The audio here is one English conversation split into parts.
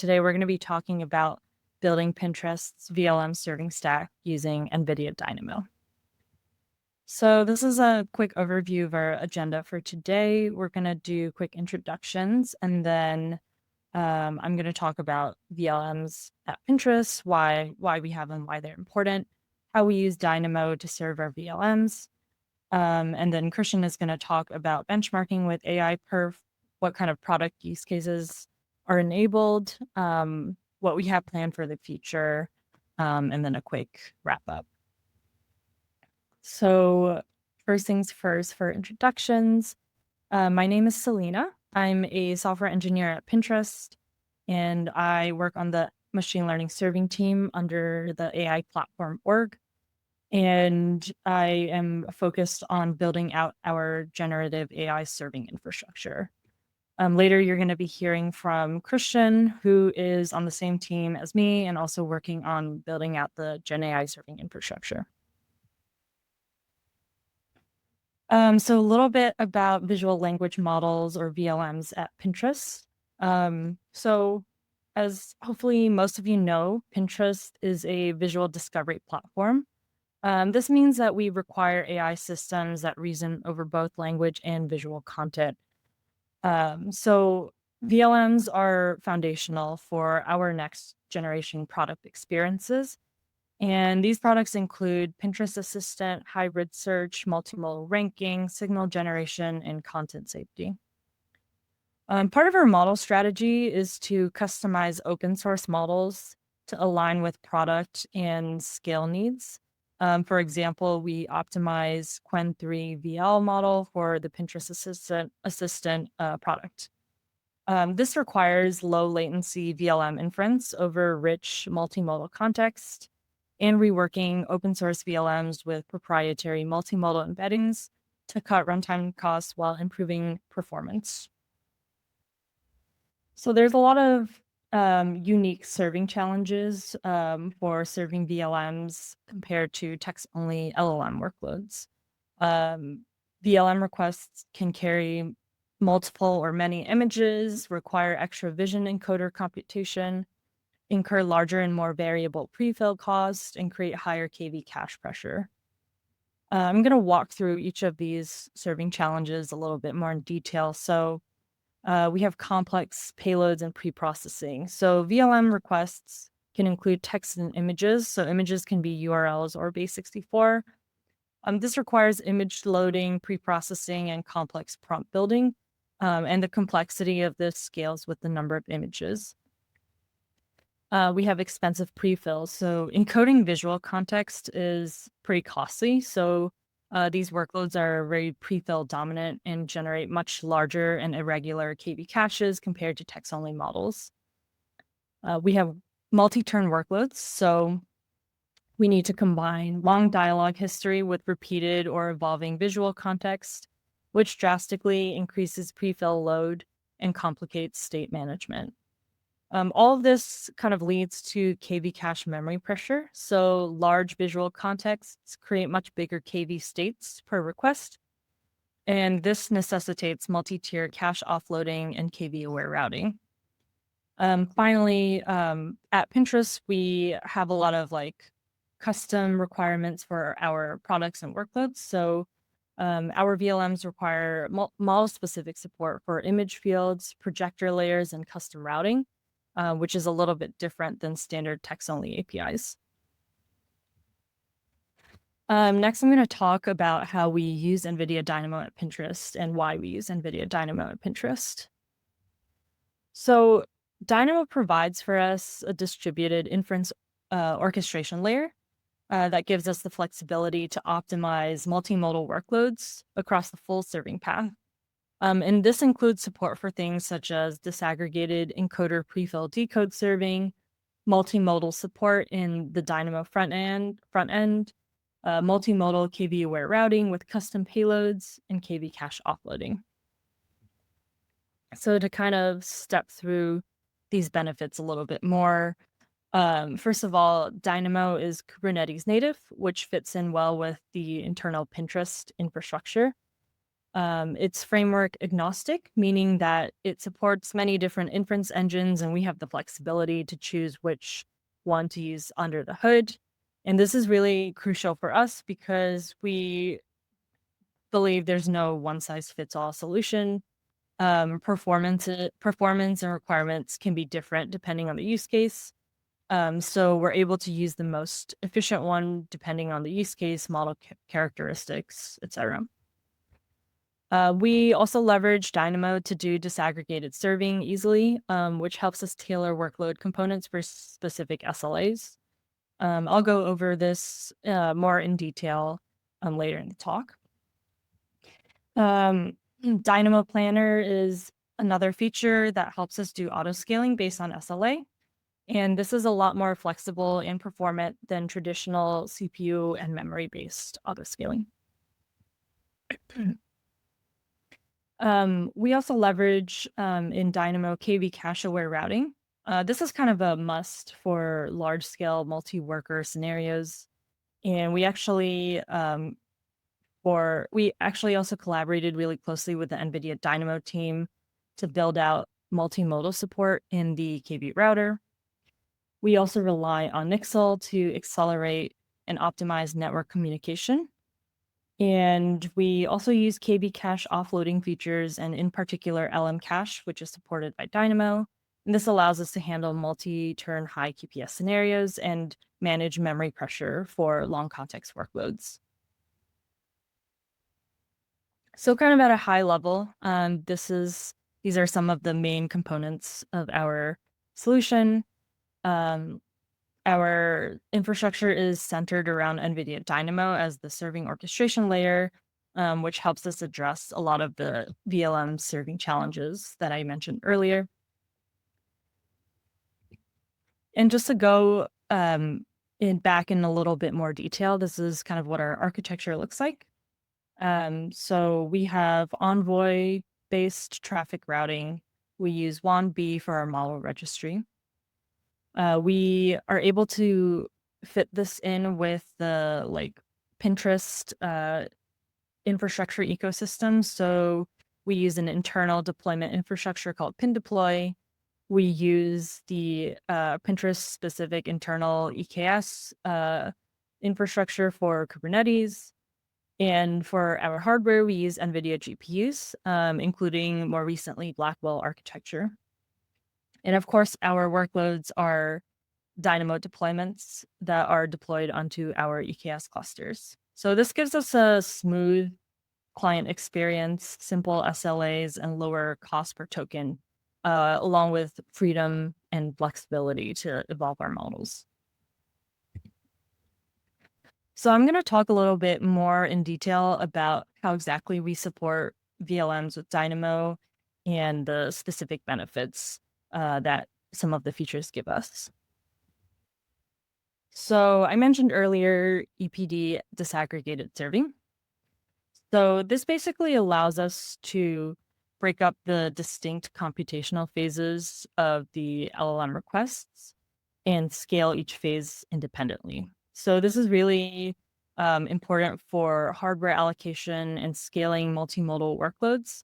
today we're going to be talking about building Pinterest's VLM serving stack using NVIDIA Dynamo. So this is a quick overview of our agenda for today. We're going to do quick introductions, and then I'm going to talk about VLMs at Pinterest, why we have them, why they're important, how we use Dynamo to serve our VLMs. And then Cristian is going to talk about benchmarking with AI Perf, what kind of product use cases are enabled, what we have planned for the future, and then a quick wrap up. So first things first, for introductions, my name is Salina. I'm a software engineer at Pinterest, and I work on the machine learning serving team under the AI platform org. And I am focused on building out our generative AI serving infrastructure. Later, you're going to be hearing from Cristian, who is on the same team as me and also working on building out the Gen AI serving infrastructure. So a little bit about visual language models, or VLMs, at Pinterest. So as hopefully most of you know, Pinterest is a visual discovery platform. This means that we require AI systems that reason over both language and visual content. So VLMs are foundational for our next generation product experiences. And these products include Pinterest Assistant, hybrid search, multimodal ranking, signal generation, and content safety. Part of our model strategy is to customize open source models to align with product and scale needs. For example, we optimize Qwen 3 VL model for the Pinterest Assistant product. This requires low latency VLM inference over rich multimodal context and reworking open source VLMs with proprietary multimodal embeddings to cut runtime costs while improving performance. So there's a lot of unique serving challenges for serving VLMs compared to text-only LLM workloads. VLM requests can carry multiple or many images, require extra vision encoder computation, incur larger and more variable prefill costs, and create higher KV cache pressure. I'm going to walk through each of these serving challenges a little bit more in detail. So we have complex payloads and preprocessing. So VLM requests can include text and images. So images can be URLs or base64. This requires image loading, preprocessing, and complex prompt building. And the complexity of this scales with the number of images. We have expensive prefills. So encoding visual context is pretty costly. So these workloads are very prefill dominant and generate much larger and irregular KV caches compared to text-only models. We have multi-turn workloads. So we need to combine long dialogue history with repeated or evolving visual context, which drastically increases prefill load and complicates state management. All of this kind of leads to KV cache memory pressure. So large visual contexts create much bigger KV states per request. And this necessitates multi-tier cache offloading and KV-aware routing. Finally, at Pinterest, we have a lot of custom requirements for our products and workloads. So our VLMs require model-specific support for image fields, projector layers, and custom routing. Which is a little bit different than standard text-only APIs. Next, I'm going to talk about how we use NVIDIA Dynamo at Pinterest and why we use NVIDIA Dynamo at Pinterest. So Dynamo provides for us a distributed inference orchestration layer that gives us the flexibility to optimize multimodal workloads across the full serving path. And this includes support for things such as disaggregated encoder prefill decode serving, multimodal support in the Dynamo front end, multimodal KV-aware routing with custom payloads, and KV cache offloading. So to kind of step through these benefits a little bit more, first of all, Dynamo is Kubernetes-native, which fits in well with the internal Pinterest infrastructure. It's framework agnostic, meaning that it supports many different inference engines, and we have the flexibility to choose which one to use under the hood. And this is really crucial for us because we believe there's no one-size-fits-all solution. Performance and requirements can be different depending on the use case. So we're able to use the most efficient one depending on the use case, model characteristics, etc. We also leverage Dynamo to do disaggregated serving easily, which helps us tailor workload components for specific SLAs. I'll go over this more in detail later in the talk. Dynamo Planner is another feature that helps us do auto-scaling based on SLA. And this is a lot more flexible and performant than traditional CPU and memory-based auto-scaling. We also leverage in Dynamo KV cache-aware routing. This is kind of a must for large-scale multi-worker scenarios. And we actually also collaborated really closely with the NVIDIA Dynamo team to build out multimodal support in the KV router. We also rely on Nixl to accelerate and optimize network communication. And we also use KV cache offloading features, and in particular LMCache, which is supported by Dynamo. And this allows us to handle multi-turn high QPS scenarios and manage memory pressure for long context workloads. So kind of at a high level, these are some of the main components of our solution. Our infrastructure is centered around NVIDIA Dynamo as the serving orchestration layer, which helps us address a lot of the VLM serving challenges that I mentioned earlier. And just to go back in a little bit more detail, this is kind of what our architecture looks like. So we have Envoy-based traffic routing. We use WAN-B for our model registry. We are able to fit this in with the Pinterest infrastructure ecosystem. So we use an internal deployment infrastructure called PinDeploy. We use the Pinterest-specific internal EKS infrastructure for Kubernetes. And for our hardware, we use NVIDIA GPUs, including more recently Blackwell architecture. And of course, our workloads are Dynamo deployments that are deployed onto our EKS clusters. So this gives us a smooth client experience, simple SLAs, and lower cost per token, along with freedom and flexibility to evolve our models. So I'm going to talk a little bit more in detail about how exactly we support VLMs with Dynamo and the specific benefits that some of the features give us. So I mentioned earlier EPD disaggregated serving. So this basically allows us to break up the distinct computational phases of the LLM requests and scale each phase independently. So this is really important for hardware allocation and scaling multimodal workloads,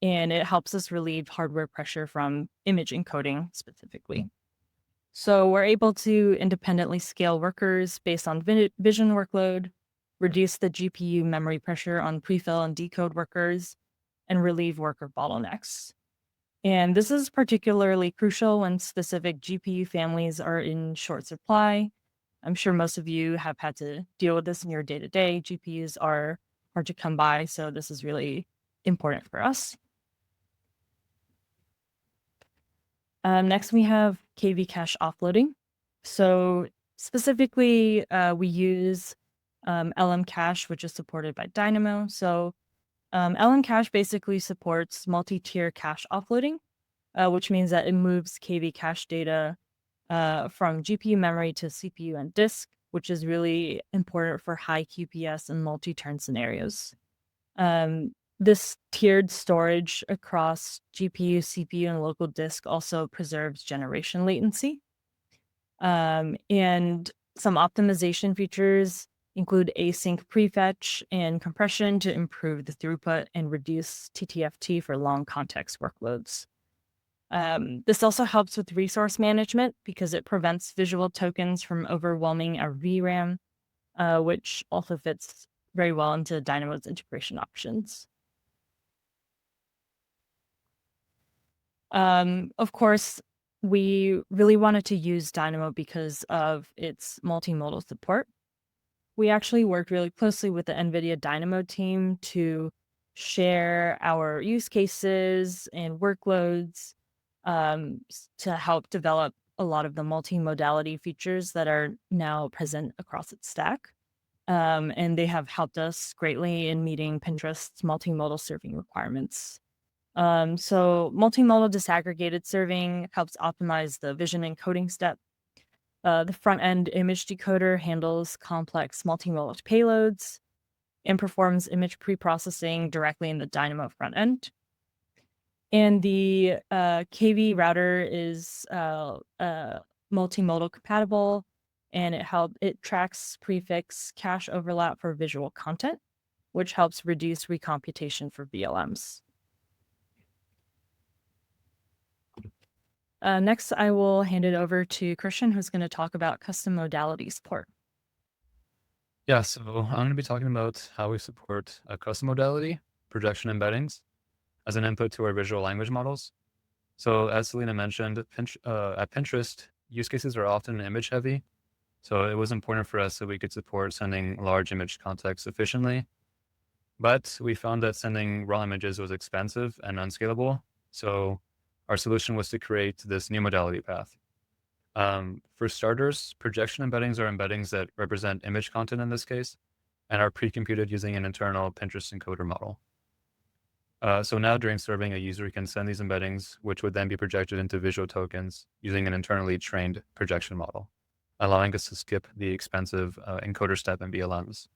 and it helps us relieve hardware pressure from image encoding specifically. So we're able to independently scale workers based on vision workload, reduce the GPU memory pressure on prefill and decode workers, and relieve worker bottlenecks. And this is particularly crucial when specific GPU families are in short supply. I'm sure most of you have had to deal with this in your day-to-day. GPUs are hard to come by, so this is really important for us. Next, we have KV cache offloading. So specifically, we use LMCache, which is supported by Dynamo. So LMCache basically supports multi-tier cache offloading, which means that it moves KV cache data from GPU memory to CPU and disk, which is really important for high QPS and multi-turn scenarios. This tiered storage across GPU, CPU, and local disk also preserves generation latency. And some optimization features include async prefetch and compression to improve the throughput and reduce TTFT for long context workloads. This also helps with resource management because it prevents visual tokens from overwhelming our VRAM, which also fits very well into Dynamo's integration options. Of course, we really wanted to use Dynamo because of its multimodal support. We actually worked really closely with the NVIDIA Dynamo team to share our use cases and workloads to help develop a lot of the multimodality features that are now present across its stack. And they have helped us greatly in meeting Pinterest's multimodal serving requirements. So multimodal disaggregated serving helps optimize the vision encoding step. The front-end image decoder handles complex multimodal payloads and performs image preprocessing directly in the Dynamo front end. And the KV router is multimodal compatible, and it tracks prefix cache overlap for visual content, which helps reduce recomputation for VLMs. Next, I will hand it over to Cristian, who's going to talk about custom modality support. Yeah, so I'm going to be talking about how we support a custom modality, projection embeddings, as an input to our visual language models. So as Salina mentioned, at Pinterest, use cases are often image heavy. So it was important for us that we could support sending large image context efficiently. But we found that sending raw images was expensive and unscalable. So our solution was to create this new modality path. For starters, projection embeddings are embeddings that represent image content in this case, and are pre-computed using an internal Pinterest encoder model. So now during serving, a user can send these embeddings, which would then be projected into visual tokens using an internally trained projection model, allowing us to skip the expensive encoder step in VLMs.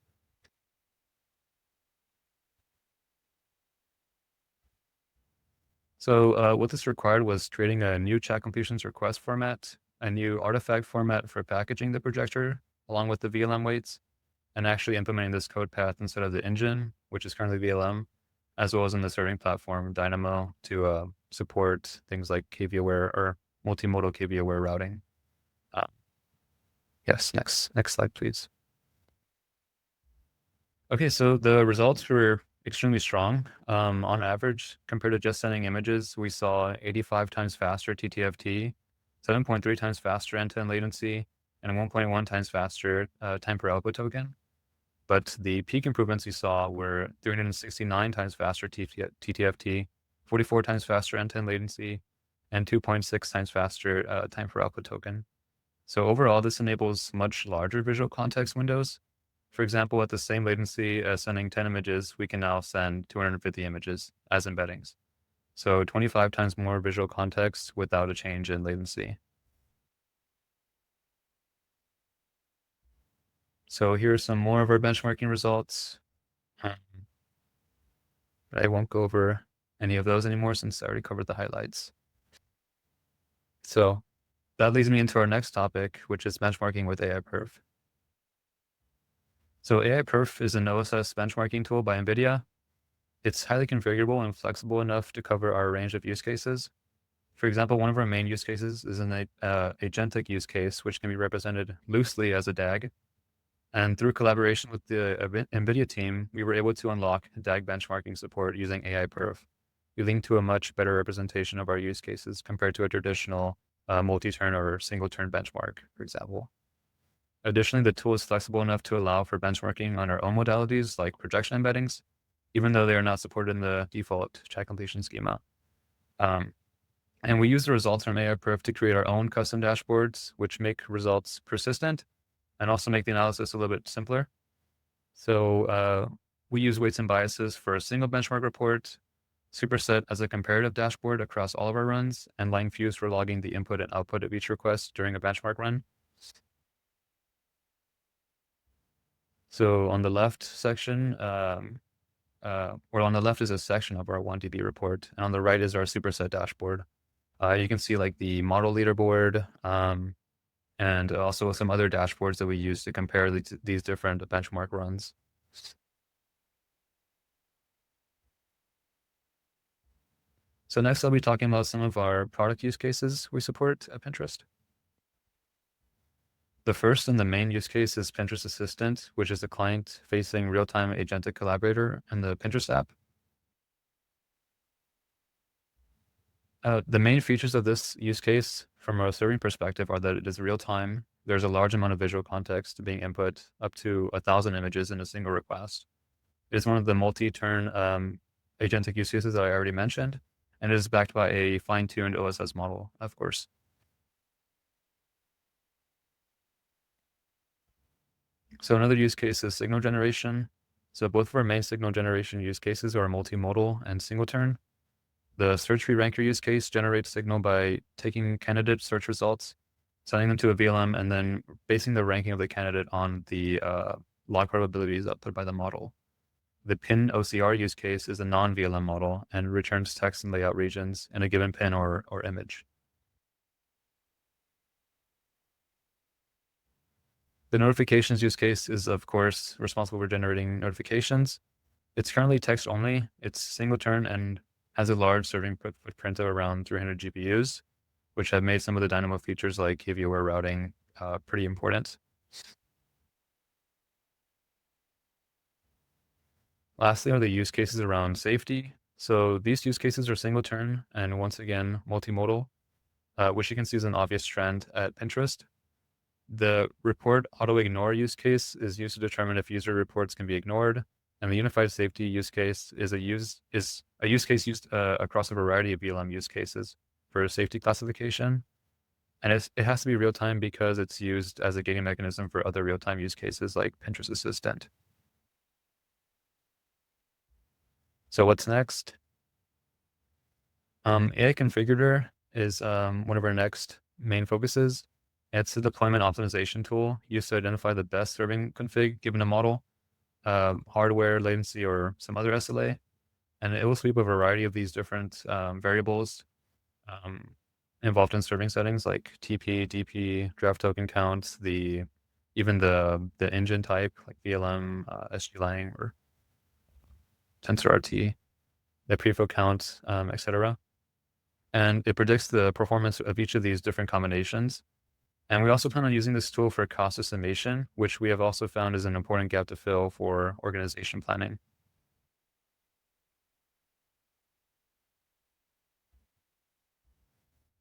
So what this required was creating a new chat completions request format, a new artifact format for packaging the projector, along with the VLM weights, and actually implementing this code path instead of the engine, which is currently VLM, as well as in the serving platform Dynamo to support things like KV-aware or multimodal KV-aware routing. Yes, next slide, please. Okay, so the results were extremely strong. On average, compared to just sending images, we saw 85 times faster TTFT, 7.3 times faster end-to-end latency, and 1.1 times faster time per output token. But the peak improvements we saw were 369 times faster TTFT, 44 times faster end-to-end latency, and 2.6 times faster time per output token. So overall, this enables much larger visual context windows. For example, at the same latency as sending 10 images, we can now send 250 images as embeddings. So 25 times more visual context without a change in latency. So here are some more of our benchmarking results. But I won't go over any of those anymore since I already covered the highlights. So that leads me into our next topic, which is benchmarking with AI Perf. So AI Perf is an OSS benchmarking tool by NVIDIA. It's highly configurable and flexible enough to cover our range of use cases. For example, one of our main use cases is an agentic use case, which can be represented loosely as a DAG. And through collaboration with the NVIDIA team, we were able to unlock DAG benchmarking support using AI Perf, leading to a much better representation of our use cases compared to a traditional multi-turn or single-turn benchmark, for example. Additionally, the tool is flexible enough to allow for benchmarking on our own modalities like projection embeddings, even though they are not supported in the default chat completion schema. And we use the results from AI Perf to create our own custom dashboards, which make results persistent and also make the analysis a little bit simpler. So we use weights and biases for a single benchmark report, superset as a comparative dashboard across all of our runs, and langfuse for logging the input and output of each request during a benchmark run. So on the left section, or on the left is a section of our 1DB report, and on the right is our superset dashboard. You can see like the model leaderboard, and also some other dashboards that we use to compare these different benchmark runs. So next I'll be talking about some of our product use cases we support at Pinterest. The first and the main use case is Pinterest Assistant, which is a client-facing real-time agentic collaborator in the Pinterest app. The main features of this use case from a serving perspective are that it is real-time. There's a large amount of visual context being input, up to 1,000 images in a single request. It is one of the multi-turn agentic use cases that I already mentioned, and it is backed by a fine-tuned OSS model, of course. So another use case is signal generation. So both of our main signal generation use cases are multimodal and single turn. The search tree ranker use case generates signal by taking candidate search results, sending them to a VLM, and then basing the ranking of the candidate on the log probabilities output by the model. The pin OCR use case is a non-VLM model and returns text and layout regions in a given pin or image. The notifications use case is, of course, responsible for generating notifications. It's currently text only. It's single turn and has a large serving footprint of around 300 GPUs, which have made some of the Dynamo features like KV-aware routing pretty important. Lastly are the use cases around safety. So these use cases are single turn and once again multimodal, which you can see is an obvious trend at Pinterest. The report auto-ignore use case is used to determine if user reports can be ignored, and the unified safety use case is a use case used across a variety of VLM use cases for safety classification. And it has to be real time because it's used as a gating mechanism for other real time use cases like Pinterest Assistant. So what's next? AI Configurator is one of our next main focuses. It's a deployment optimization tool used to identify the best serving config given a model, hardware, latency, or some other SLA. And it will sweep a variety of these different variables involved in serving settings like TP, DP, draft token count, even the engine type like VLM, SGLang, or TensorRT, the prefill count, etc. And it predicts the performance of each of these different combinations. And we also plan on using this tool for cost estimation, which we have also found is an important gap to fill for organization planning.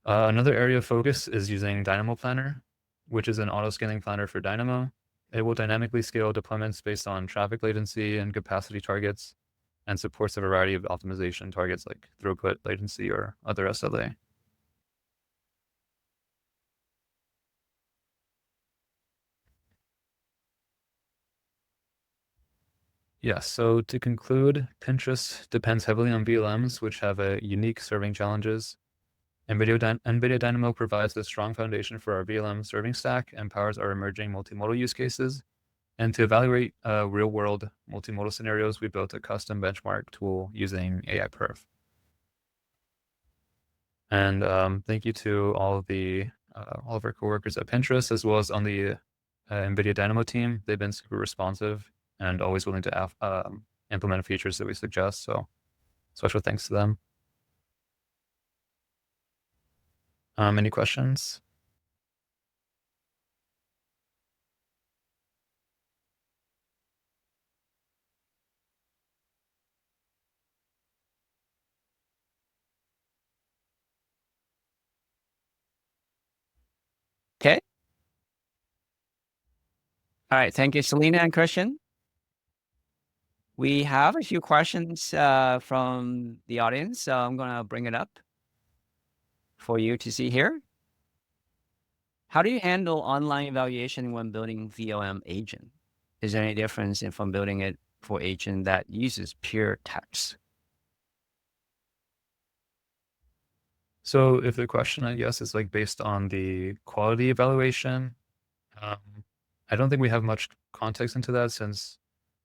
Another area of focus is using Dynamo Planner, which is an auto-scaling planner for Dynamo. It will dynamically scale deployments based on traffic latency and capacity targets, and supports a variety of optimization targets like throughput, latency, or other SLA. Yes, so to conclude, Pinterest depends heavily on VLMs, which have a unique serving challenges. NVIDIA Dynamo provides a strong foundation for our VLM serving stack and powers our emerging multimodal use cases. And to evaluate real-world multimodal scenarios, we built a custom benchmark tool using AI Perf. And thank you to all of our coworkers at Pinterest, as well as on the NVIDIA Dynamo team. They've been super responsive and always willing to implement features that we suggest. So special thanks to them. Any questions? Okay. All right. Thank you, Salina and Cristian. We have a few questions from the audience, so I'm going to bring it up for you to see here. How do you handle online evaluation when building VLM agent? Is there any difference if I'm building it for agent that uses pure text? So if the question, I guess, is like based on the quality evaluation, I don't think we have much context into that since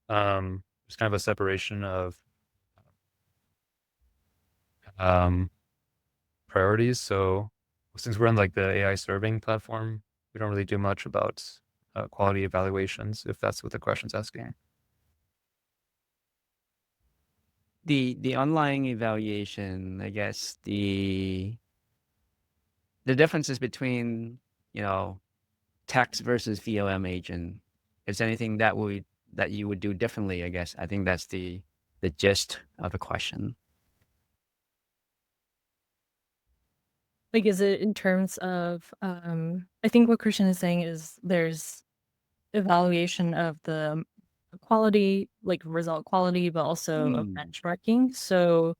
there's kind of a separation of priorities. So since we're on like the AI serving platform, we don't really do much about quality evaluations, if that's what the question's asking. The online evaluation, I guess the differences between, text versus VLM agent, is anything that you would do differently, I guess. I think that's the gist of the question. Like, is it in terms of, I think what Cristian is saying is there's evaluation of the quality, like result quality, but also of benchmarking. So,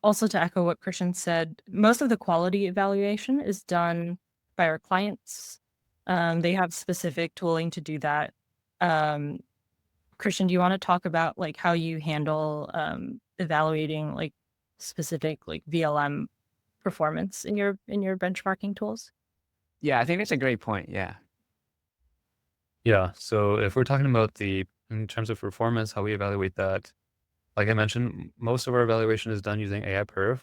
also to echo what Cristian said, most of the quality evaluation is done by our clients. They have specific tooling to do that. Cristian, do you want to talk about like how you handle evaluating like specific like VLM performance in your benchmarking tools? Yeah, I think that's a great point. Yeah. Yeah, so if we're talking about in terms of performance, how we evaluate that, like I mentioned, most of our evaluation is done using AI Perf,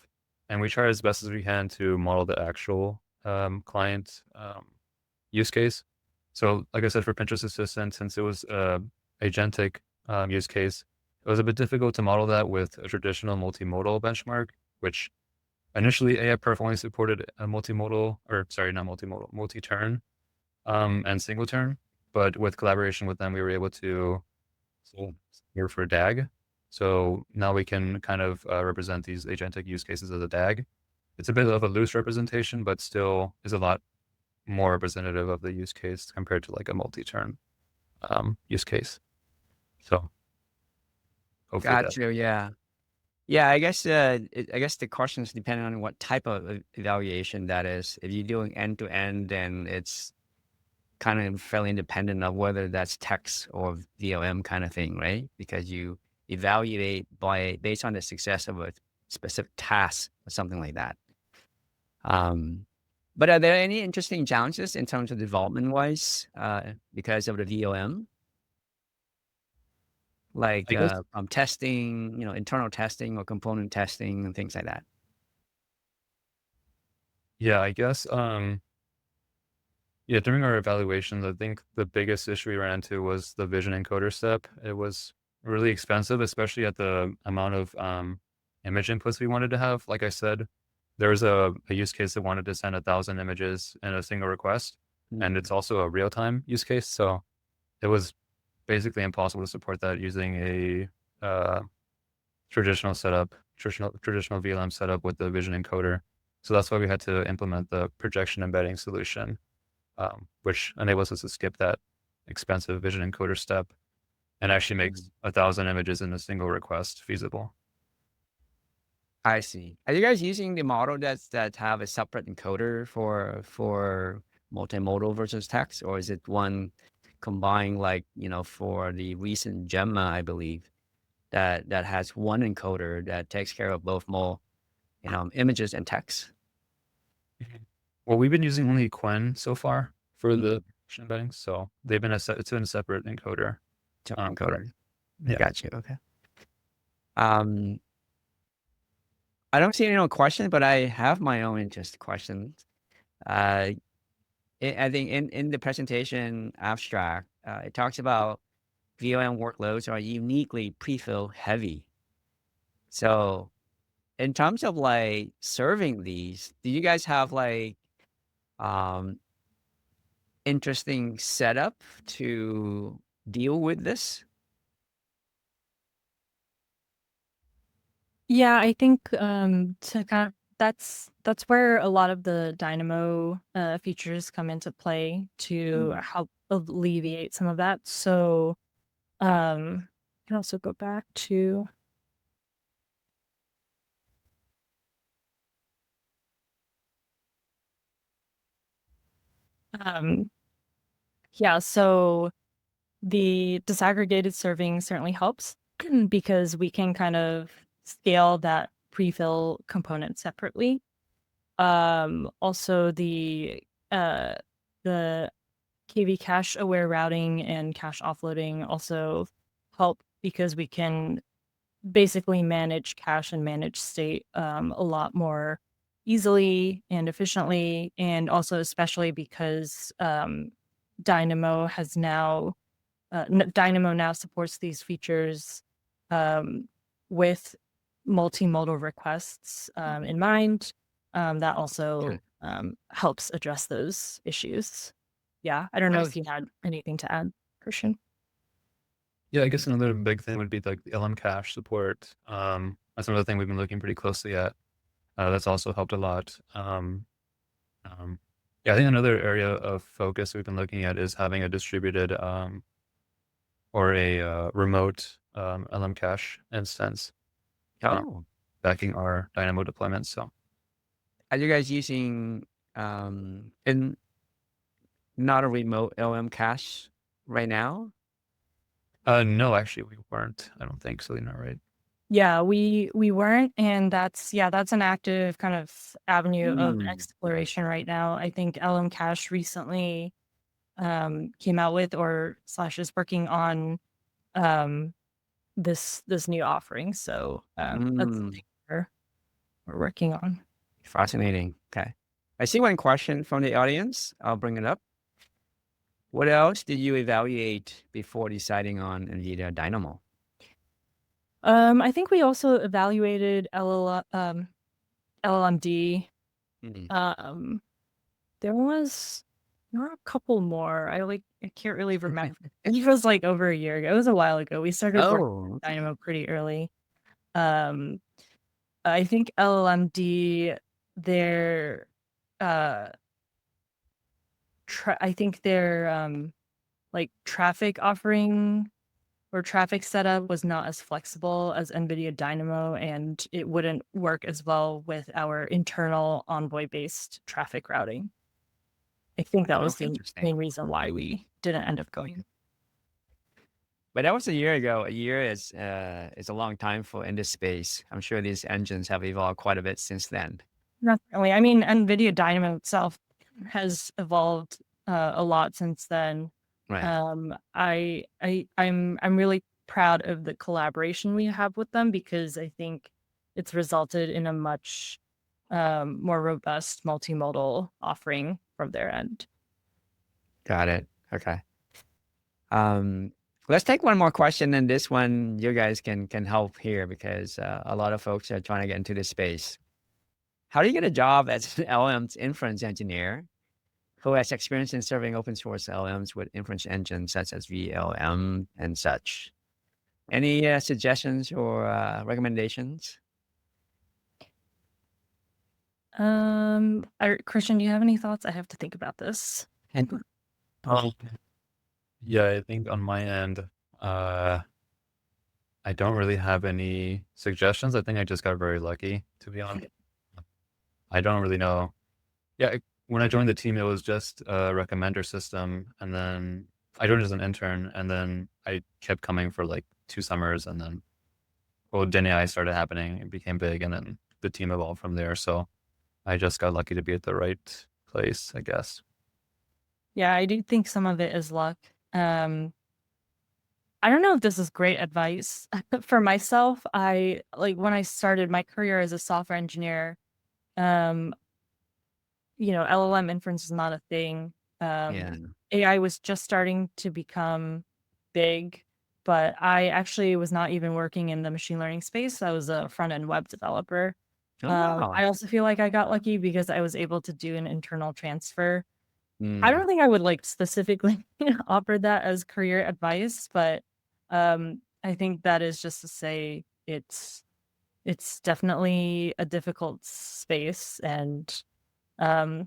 and we try as best as we can to model the actual client use case. So like I said, for Pinterest Assistant, since it was agentic use case, it was a bit difficult to model that with a traditional multimodal benchmark, which initially AI Perf only supported a multi-turn and single turn. But with collaboration with them, we were able to here for DAG. So now we can kind of represent these agentic use cases as a DAG. It's a bit of a loose representation, but still is a lot more representative of the use case compared to like a multi-turn use case. So hopefully Got you. Yeah. Yeah, I guess the question is depending on what type of evaluation that is. If you're doing end to end, then it's kind of fairly independent of whether that's text or VLM kind of thing, right? Because you evaluate based on the success of a specific task or something like that. But are there any interesting challenges in terms of development wise because of the VLM? Like testing, internal testing or component testing and things like that. Yeah, I guess yeah, during our evaluations, I think the biggest issue we ran into was the vision encoder step. It was really expensive, especially at the amount of image inputs we wanted to have. Like I said, there was a use case that wanted to send 1,000 images in a single request, and it's also a real-time use case. So it was basically impossible to support that using a traditional VLM setup with the vision encoder. So that's why we had to implement the projection embedding solution, which enables us to skip that expensive vision encoder step and actually makes 1,000 images in a single request feasible. I see. Are you guys using the model that have a separate encoder for multimodal versus text, or is it one combined like, for the recent Gemma, I believe, that has one encoder that takes care of both more, images and text? Well, we've been using only Quen so far for the embeddings, so they've been it's been a separate encoder. Encoder. Yeah. Gotcha. Okay. I don't see any more questions, but I have my own interest questions. I think in the presentation abstract, it talks about VLM workloads are uniquely prefill heavy. So in terms of like serving these, do you guys have like interesting setup to deal with this? Yeah, I think to kind of that's where a lot of the Dynamo features come into play to help alleviate some of that. So I can also go back to yeah, so the disaggregated serving certainly helps because we can kind of scale that prefill component separately. Also the KV cache aware routing and cache offloading also help because we can basically manage cache and manage state a lot more easily and efficiently, and also especially because Dynamo has now Dynamo now supports these features with multimodal requests in mind. That also helps address those issues. Yeah, I don't know if you had anything to add, Cristian. Yeah, I guess another big thing would be like the LMCache support. That's another thing we've been looking pretty closely at. That's also helped a lot. Yeah, I think another area of focus we've been looking at is having a distributed or a remote LMCache instance backing our Dynamo deployments. So, are you guys using in not a remote LMCache right now? no, actually, we weren't. I don't think, Salina, right? Yeah, we weren't, and that's an active kind of avenue of exploration right now. I think LMCache recently came out with or / is working on this new offering. So that's something we're working on. Fascinating. Okay. I see one question from the audience. I'll bring it up. What else did you evaluate before deciding on NVIDIA Dynamo? I think we also evaluated LLMD. There were a couple more. I can't really remember. It was like over a year ago. It was a while ago. We started working with Dynamo pretty early. I think LLMD, their I think their like traffic offering or traffic setup was not as flexible as NVIDIA Dynamo, and it wouldn't work as well with our internal Envoy-based traffic routing. I think that was the main reason why we didn't end up going. But that was a year ago. A year is a long time in this space. I'm sure these engines have evolved quite a bit since then. Not really. I mean, NVIDIA Dynamo itself has evolved a lot since then. Right. I'm really proud of the collaboration we have with them, because I think it's resulted in a much more robust multimodal offering from their end. Got it. Okay. Let's take one more question, and this one you guys can help here, because a lot of folks are trying to get into this space. How do you get a job as an LLM's inference engineer who has experience in serving open source LLMs with inference engines such as VLM and such? Any suggestions or recommendations? Cristian, do you have any thoughts? I have to think about this. Yeah, I think on my end, I don't really have any suggestions. I think I just got very lucky, to be honest. I don't really know. Yeah, when I joined the team, it was just a recommender system, and then I joined as an intern, and then I kept coming for like 2 summers, and then AI started happening, it became big, and then the team evolved from there. So I just got lucky to be at the right place, I guess. Yeah, I do think some of it is luck. I don't know if this is great advice, but for myself, when I started my career as a software engineer, LLM inference is not a thing. AI was just starting to become big, but I actually was not even working in the machine learning space. I was a front-end web developer. I also feel like I got lucky because I was able to do an internal transfer. I don't think I would specifically offer that as career advice, but I think that is just to say it's definitely a difficult space, and yeah,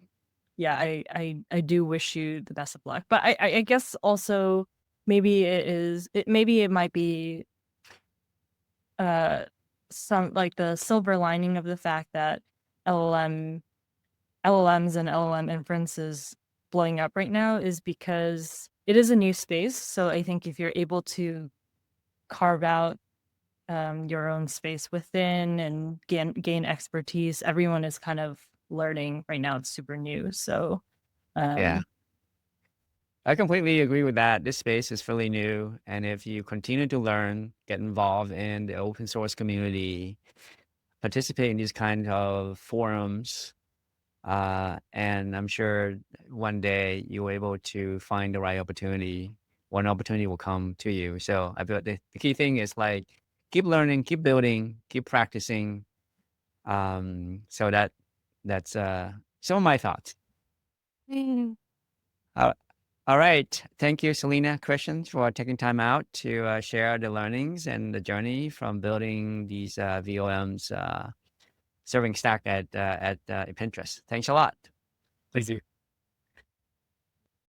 I do wish you the best of luck. But I guess also maybe it might be some like the silver lining of the fact that LLMs and LLM inference is blowing up right now is because it is a new space. So I think if you're able to carve out your own space within and gain expertise, everyone is kind of learning right now. It's super new. So yeah, I completely agree with that. This space is fairly new, and if you continue to learn, get involved in the open source community, participate in these kind of forums. And I'm sure one day you're able to find the right opportunity. One opportunity will come to you. So I feel the key thing is like, keep learning, keep building, keep practicing. So that's some of my thoughts. All right. Thank you, Salina, Cristian, for taking time out to share the learnings and the journey from building these VLMs serving stack at Pinterest. Thanks a lot. Thank you.